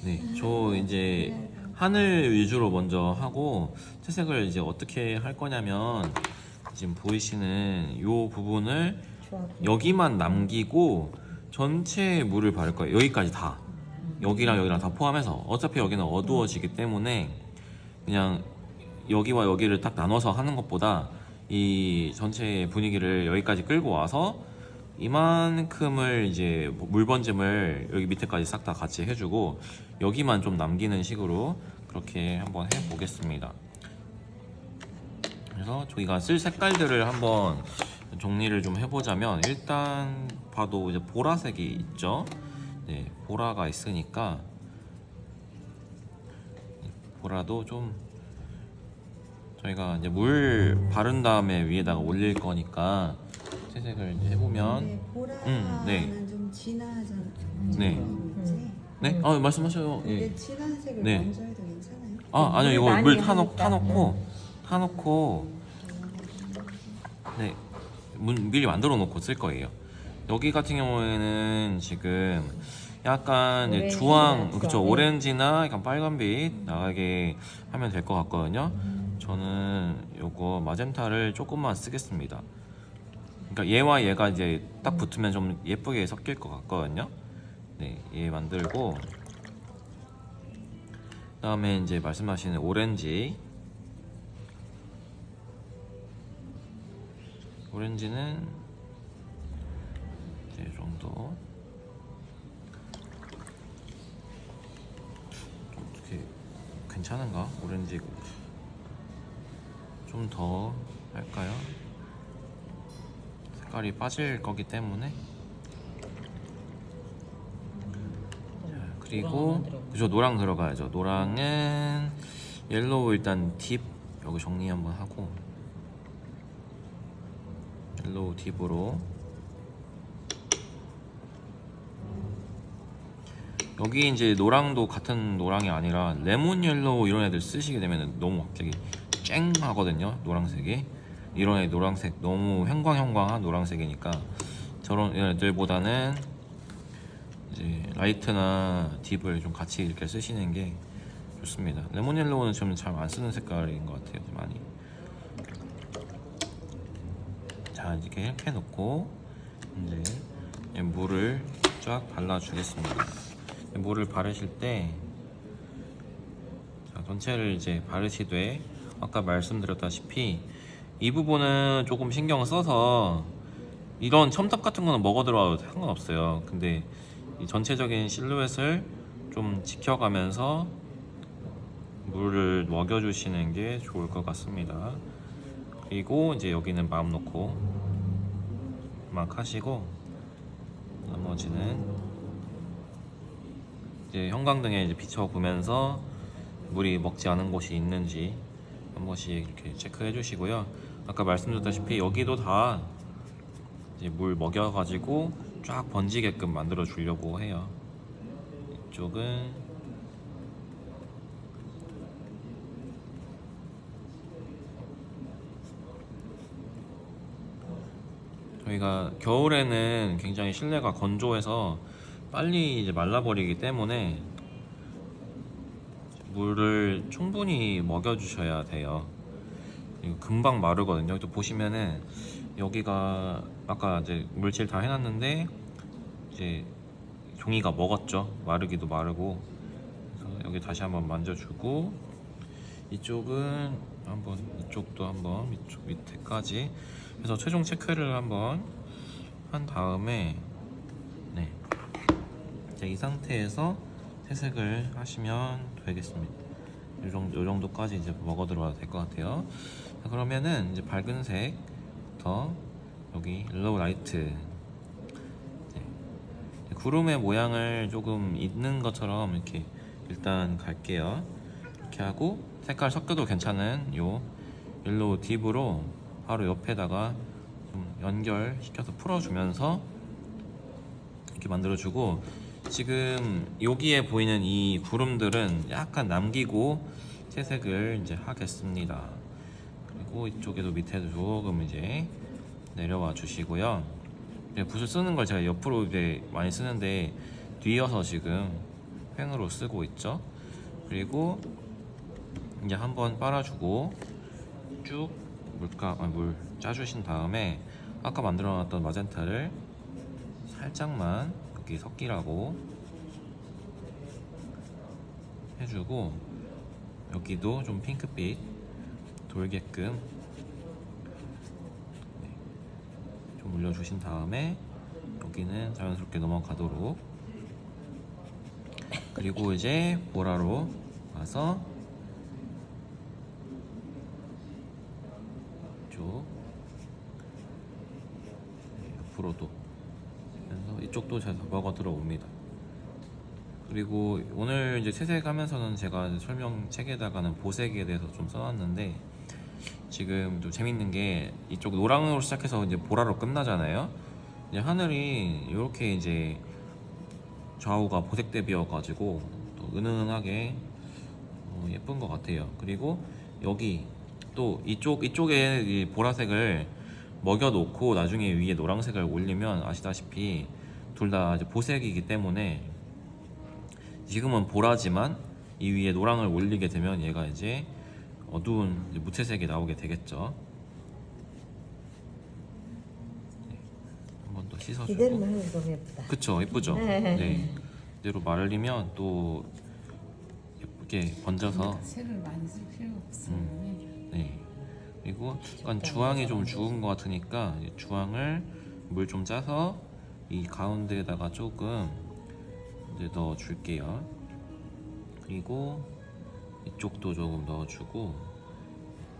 네, 저 이제 하늘 위주로 먼저 하고 채색을 이제 어떻게 할 거냐면 지금 보이시는 요 부분을 여기만 남기고 전체 물을 바를 거예요. 여기까지 다. 여기랑 여기랑 다 포함해서 어차피 여기는 어두워지기 때문에 그냥 여기와 여기를 딱 나눠서 하는 것보다 이 전체 분위기를 여기까지 끌고 와서 이만큼을 이제 물 번짐을 여기 밑에까지 싹 다 같이 해주고 여기만 좀 남기는 식으로 그렇게 한번 해보겠습니다. 그래서 저희가 쓸 색깔들을 한번 정리를 좀 해보자면 일단 봐도 이제 보라색이 있죠. 네, 보라가 있으니까 보라도 좀 저희가 이제 물 바른 다음에 위에다가 올릴 거니까 채색을 이제 해보면 네, 보라는 네. 좀 진하잖아. 네. 네? 아 말씀하셔요. 근데 예. 진한 색을 네. 먼저 해도 괜찮아요? 아 아니요 이거 많이 물 하니까. 타놓고 네 미리 만들어 놓고 쓸 거예요. 여기 같은 경우에는 지금 약간 이제 오렌지 주황 같죠? 그쵸 네. 오렌지나 약간 빨간빛 나가게 하면 될 것 같거든요. 저는 요거 마젠타를 조금만 쓰겠습니다. 그러니까 얘와 얘가 이제 딱 붙으면 좀 예쁘게 섞일 것 같거든요. 네, 얘 만들고 그다음에 이제 말씀하시는 오렌지는 이제 이 정도 좀 어떻게 괜찮은가? 오렌지 좀 더 할까요? 색깔이 빠질 거기 때문에 자, 그리고 그죠 노랑 들어가야죠. 노랑은 옐로우 일단 딥 여기 정리 한번 하고 옐로우 딥으로 여기 이제 노랑도 같은 노랑이 아니라 레몬 옐로우 이런 애들 쓰시게 되면 너무 갑자기 쨍 하거든요. 노랑색이 이런 애 노란색 너무 형광한 노란색이니까 저런 애들보다는 이제 라이트나 딥을 좀 같이 이렇게 쓰시는 게 좋습니다. 레몬 옐로우는 좀 잘 안 쓰는 색깔인 것 같아요. 많이. 자 이렇게 해놓고 이제 물을 쫙 발라주겠습니다. 물을 바르실 때 자, 전체를 이제 바르시되 아까 말씀드렸다시피 이 부분은 조금 신경 써서 이런 첨탑 같은 거는 먹어 들어와도 상관없어요. 근데 이 전체적인 실루엣을 좀 지켜가면서 물을 먹여주시는 게 좋을 것 같습니다. 그리고 이제 여기는 마음 놓고 막 하시고 나머지는 이제 형광등에 이제 비춰보면서 물이 먹지 않은 곳이 있는지 한 번씩 이렇게 체크해 주시고요. 아까 말씀드렸다시피 여기도 다 이제 물 먹여가지고 쫙 번지게끔 만들어 주려고 해요. 이쪽은 저희가 겨울에는 굉장히 실내가 건조해서 빨리 이제 말라버리기 때문에 물을 충분히 먹여주셔야 돼요. 이거 금방 마르거든요. 또 보시면은 여기가 아까 이제 물칠 다 해놨는데 이제 종이가 먹었죠. 마르기도 마르고. 그래서 여기 다시 한번 만져주고 이쪽은 한번 이쪽도 한번 이쪽 밑에까지 해서 최종 체크를 한번 한 다음에 네 이제 이 상태에서 채색을 하시면 되겠습니다. 요 정도까지 이제 먹어 들어와도 될 것 같아요. 자, 그러면은 이제 밝은 색부터 여기 옐로우 라이트 네. 구름의 모양을 조금 있는 것처럼 이렇게 일단 갈게요. 이렇게 하고 색깔 섞여도 괜찮은 요 옐로우 딥으로 바로 옆에다가 좀 연결시켜서 풀어주면서 이렇게 만들어주고 지금 여기에 보이는 이 구름들은 약간 남기고 채색을 이제 하겠습니다. 그리고 이쪽에도 밑에도 조금 이제 내려와 주시고요. 붓을 쓰는 걸 제가 옆으로 이제 많이 쓰는데 뒤어서 지금 펜으로 쓰고 있죠. 그리고 이제 한번 빨아주고 쭉 물 짜주신 다음에 아까 만들어놨던 마젠타를 살짝만 여기 섞이라고 해주고 여기도 좀 핑크빛 돌게끔 좀 올려주신 다음에 여기는 자연스럽게 넘어가도록, 그리고 이제 보라로 와서 이쪽 옆으로도 그래서 이쪽도 잘 넘어가 들어옵니다. 그리고 오늘 이제 채색하면서는 제가 설명책에다가는 보색에 대해서 좀 써놨는데, 지금 좀 재밌는 게 이쪽 노랑으로 시작해서 이제 보라로 끝나잖아요. 이제 하늘이 이렇게 이제 좌우가 보색 대비여가지고 또 은은하게 예쁜 것 같아요. 그리고 여기 또 이쪽에 이 보라색을 먹여놓고 나중에 위에 노란색을 올리면 아시다시피 둘 다 이제 보색이기 때문에 지금은 보라지만 이 위에 노랑을 올리게 되면 얘가 이제 어두운 이제 무채색이 나오게 되겠죠. 네. 한 번 더 씻어주고. 이대로 말해도 너무 예쁘다. 그쵸, 예쁘죠. 네. 네. 이대로 말리면 또 예쁘게 번져서. 색을 많이 쓸 필요가 없어요. 네. 그리고 약간 주황이 좀 죽은 것 같으니까 이제 주황을 물 좀 짜서 이 가운데에다가 조금 이제 넣어 줄게요. 그리고 이쪽도 조금 넣어주고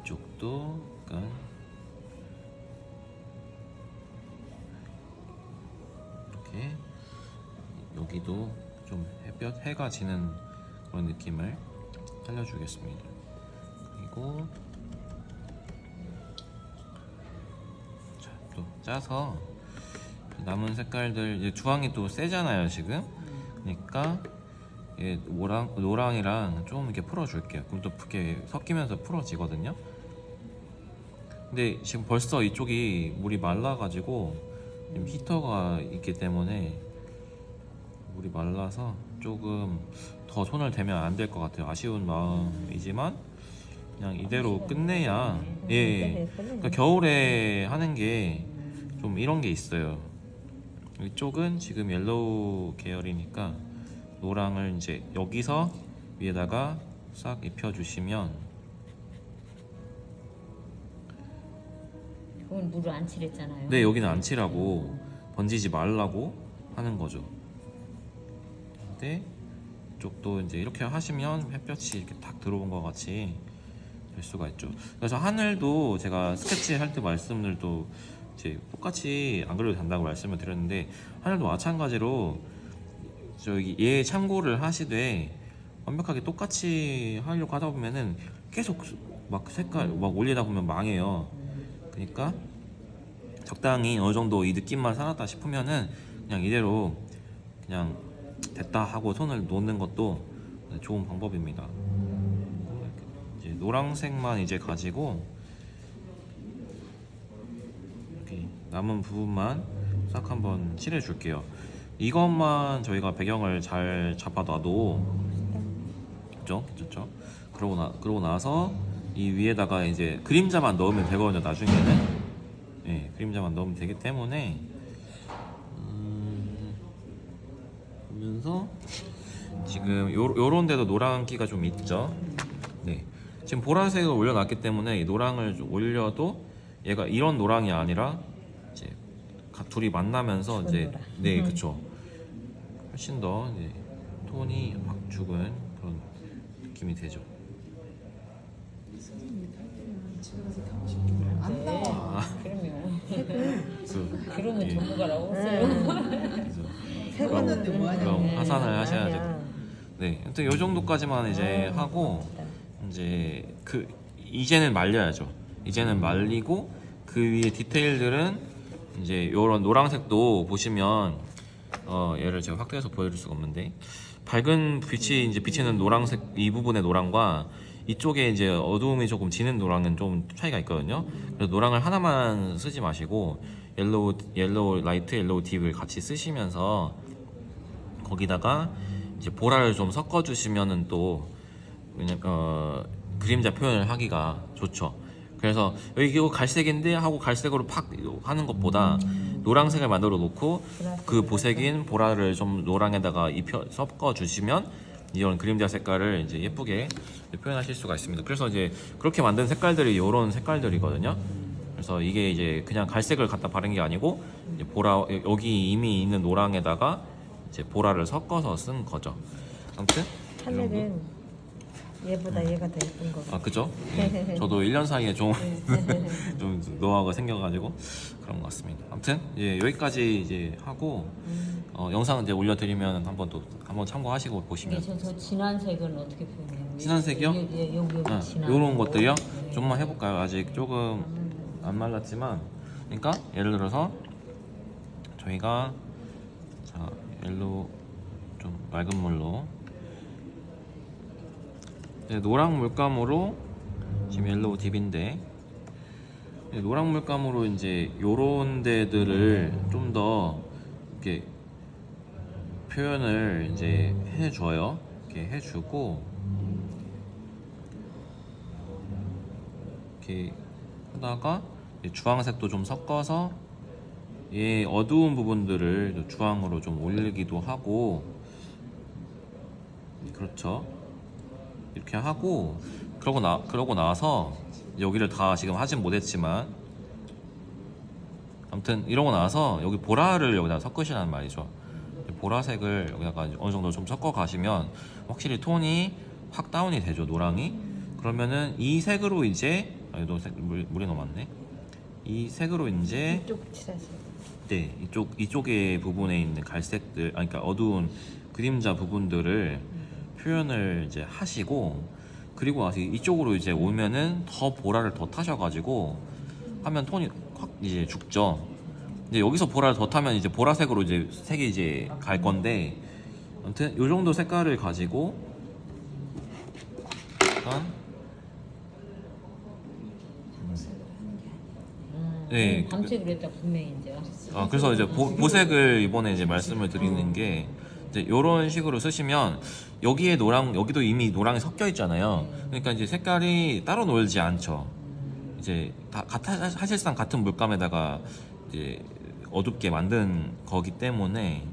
이쪽도 약간 이렇게, 여기도 좀 해가 지는 그런 느낌을 살려주겠습니다. 그리고 자, 또 짜서 남은 색깔들, 이제 주황이 또 세잖아요 지금. 그러니까 얘 노랑이랑 좀 이렇게 풀어줄게요. 그럼 또 이렇게 섞이면서 풀어지거든요. 근데 지금 벌써 이쪽이 물이 말라가지고 지금 히터가 있기 때문에 물이 말라서 조금 더 손을 대면 안 될 것 같아요. 아쉬운 마음이지만 그냥 이대로 끝내야. 예. 그러니까 겨울에 하는 게 좀 이런 게 있어요. 이쪽은 지금 옐로우 계열이니까 노랑을 이제 여기서 위에다가 싹 입혀주시면, 그건 물을 안 칠했잖아요. 네, 여기는 안 칠하고 번지지 말라고 하는 거죠. 근데 이쪽도 이제 이렇게 하시면 햇볕이 이렇게 딱 들어온 것 같이 될 수가 있죠. 그래서 하늘도 제가 스케치 할 때 말씀을 또 이제 똑같이 안 그려도 된다고 말씀을 드렸는데, 하늘도 마찬가지로 저기 얘 참고를 하시되 완벽하게 똑같이 하려고 하다 보면은 계속 막 색깔 막 올리다 보면 망해요. 그러니까 적당히 어느 정도 이 느낌만 살았다 싶으면은 그냥 이대로 그냥 됐다 하고 손을 놓는 것도 좋은 방법입니다. 이제 노란색만 이제 가지고 이렇게 남은 부분만 싹 한번 칠해 줄게요. 이것만 저희가 배경을 잘 잡아놔도 그죠? 괜찮죠? 그러고 나서 이 위에다가 이제 그림자만 넣으면 되거든요. 나중에는 네, 그림자만 넣으면 되기 때문에 보면서 지금 요런 데도 노란기가 좀 있죠. 네, 지금 보라색을 올려놨기 때문에 이 노랑을 좀 올려도 얘가 이런 노랑이 아니라 이제 둘이 만나면서 이제 노랑. 네, 그쵸. 훨씬 더 이제 톤이 확 죽은 그런 느낌이 되죠. 안 나와. 그러면 그러면 네. 전문가라고 했어요. 해봤는데 뭐하냐. 그럼 하산을 하셔야 아니야. 돼요. 네, 아무튼 요 정도까지만 이제 하고 이제 이제는 말려야죠. 이제는 말리고 그 위에 디테일들은 이제 요런 노란색도 보시면 얘를 제가 확대해서 보여줄 수가 없는데, 밝은 빛이 이제 비치는 노란색 이 부분의 노랑과 이쪽에 이제 어두움이 조금 지는 노랑은 좀 차이가 있거든요. 그래서 노랑을 하나만 쓰지 마시고 옐로우 라이트, 옐로우 딥을 같이 쓰시면서 거기다가 이제 보라를 좀 섞어 주시면은 또 그림자 표현을 하기가 좋죠. 그래서 여기 이거 갈색인데 하고 갈색으로 팍 하는 것보다 노란색을 만들어 놓고 그 보색인 보라를 좀 노랑에다가 입혀 섞어 주시면 이런 그림자 색깔을 이제 예쁘게 표현하실 수가 있습니다. 그래서 이제 그렇게 만든 색깔들이 이런 색깔들이거든요. 그래서 이게 이제 그냥 갈색을 갖다 바른 게 아니고 이제 보라 여기 이미 있는 노랑에다가 이제 보라를 섞어서 쓴 거죠. 아무튼 이 정도? 하늘은 얘보다 얘가 더 예쁜 거. 아 그죠? 예. 저도 1년 사이에 좀 노하우가 생겨가지고 그런 것 같습니다. 아무튼 예, 여기까지 이제 하고 영상 이제 올려드리면 한번 참고하시고 보시면. 네, 저 진한 색은 어떻게 표현해요? 진한 색이요? 예, 여기 진한. 요런 것들이요? 네. 좀만 해볼까요? 아직 조금 안 말랐지만, 그러니까 예를 들어서 저희가 자 옐로우 좀 맑은 물로 이제 노랑 물감으로 지금 옐로우 딥인데 노랑 물감으로 이제 요런 데들을 좀 더 이렇게 표현을 이제 해줘요. 이렇게 해주고 이렇게 하다가 주황색도 좀 섞어서 이 어두운 부분들을 주황으로 좀 올리기도 하고 그렇죠. 이렇게 하고 그러고 나서 여기를 다 지금 하진 못했지만 아무튼 이러고 나서 여기 보라를 여기다 섞으시라는 말이죠. 보라색을 여기다가 어느 정도 좀 섞어 가시면 확실히 톤이 확 다운이 되죠. 노랑이. 그러면은 이 색으로 이제 물이 너무 많네. 이 색으로 이제 이쪽 칠하세요. 네, 이쪽의 부분에 있는 갈색들, 그러니까 어두운 그림자 부분들을 표현을 이제 하시고 그리고 나서 이쪽으로 이제 오면은 더 보라를 더 타셔가지고 하면 톤이 확 이제 죽죠. 근데 여기서 보라를 더 타면 이제 보라색으로 이제 색이 이제 갈 건데 아무튼 이 정도 색깔을 가지고 약간 네, 밤색으로 했다 분명히 이제. 그래서 이제 보색을 이번에 이제 말씀을 드리는 게 이제 이런 식으로 쓰시면 여기에 노랑 여기도 이미 노랑이 섞여 있잖아요. 그러니까 이제 색깔이 따로 놀지 않죠. 이제 사실상 같은 물감에다가 이제 어둡게 만든 거기 때문에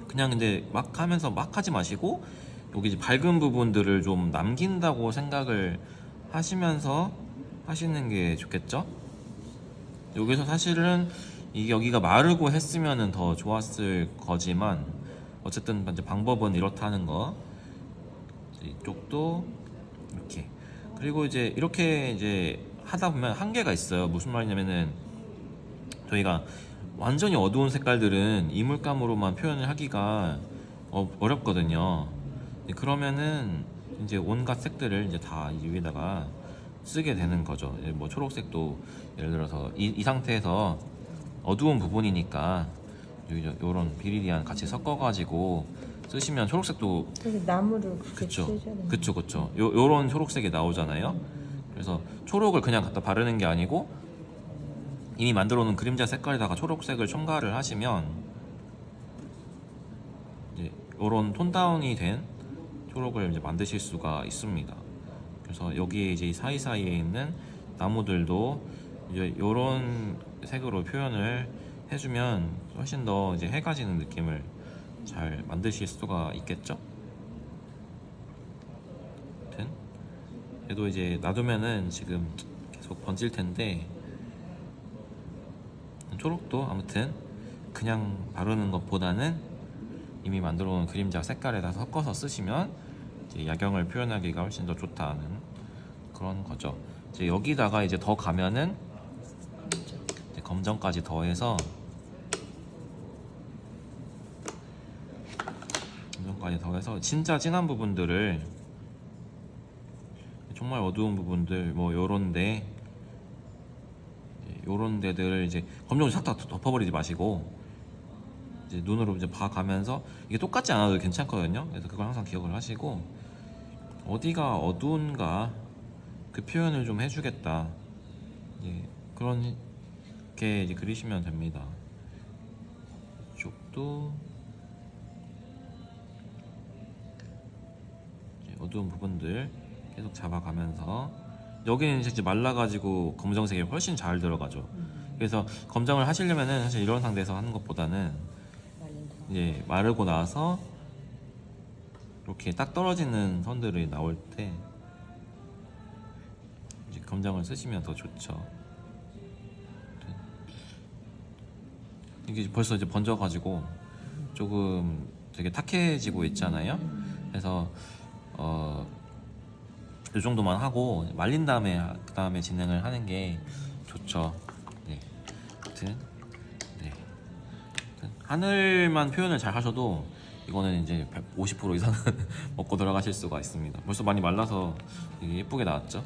그냥 근데 막 하면서 막 하지 마시고 여기 이제 밝은 부분들을 좀 남긴다고 생각을 하시면서 하시는 게 좋겠죠? 여기서 사실은 여기가 마르고 했으면 더 좋았을 거지만 어쨌든 이제 방법은 이렇다는 거. 이쪽도 이렇게. 그리고 이제 이렇게 이제 하다 보면 한계가 있어요. 무슨 말이냐면은 저희가 완전히 어두운 색깔들은 이물감으로만 표현을 하기가 어렵거든요. 그러면은 이제 온갖 색들을 이제 다 위에다가 쓰게 되는 거죠. 뭐 초록색도 예를 들어서 이 상태에서 어두운 부분이니까 요런 비리디안 같이 섞어가지고 쓰시면 초록색도 여기 나무를 그렇게 그쵸 쓰셔야 돼요. 그쵸 요런 초록색이 나오잖아요. 그래서 초록을 그냥 갖다 바르는 게 아니고 이미 만들어 놓은 그림자 색깔에다가 초록색을 첨가를 하시면 이제 요런 톤 다운이 된 초록을 이제 만드실 수가 있습니다. 그래서 여기에 이제 이 사이사이에 있는 나무들도 이제 요런 색으로 표현을 해주면 훨씬 더 이제 해가 지는 느낌을 잘 만드실 수가 있겠죠? 아무튼 얘도 이제 놔두면은 지금 계속 번질 텐데 초록도 아무튼 그냥 바르는 것보다는 이미 만들어 놓은 그림자 색깔에다 섞어서 쓰시면 이제 야경을 표현하기가 훨씬 더 좋다는 그런 거죠. 이제 여기다가 이제 더 가면은 이제 검정까지 더해서 진짜 진한 부분들을 정말 어두운 부분들 뭐 요런데 요런 데들을 이제 검정으로 싹 다 덮어버리지 마시고 이제 눈으로 이제 봐가면서 이게 똑같지 않아도 괜찮거든요. 그래서 그걸 항상 기억을 하시고 어디가 어두운가 그 표현을 좀 해주겠다. 그렇게 이제 그리시면 됩니다. 이쪽도 어두운 부분들 계속 잡아가면서 여기는 이제 말라가지고 검정색이 훨씬 잘 들어가죠. 그래서 검정을 하시려면은 사실 이런 상태에서 하는 것보다는 말린 다음. 이제 마르고 나서 이렇게 딱 떨어지는 선들이 나올 때 이제 검정을 쓰시면 더 좋죠. 이게 벌써 이제 번져가지고 조금 되게 탁해지고 있잖아요. 그래서 이 정도만 하고 말린 다음에 그 다음에 진행을 하는 게 좋죠. 네. 아무튼 네. 하늘만 표현을 잘 하셔도 이거는 이제 50% 이상은 먹고 들어가실 수가 있습니다. 벌써 많이 말라서 되게 예쁘게 나왔죠.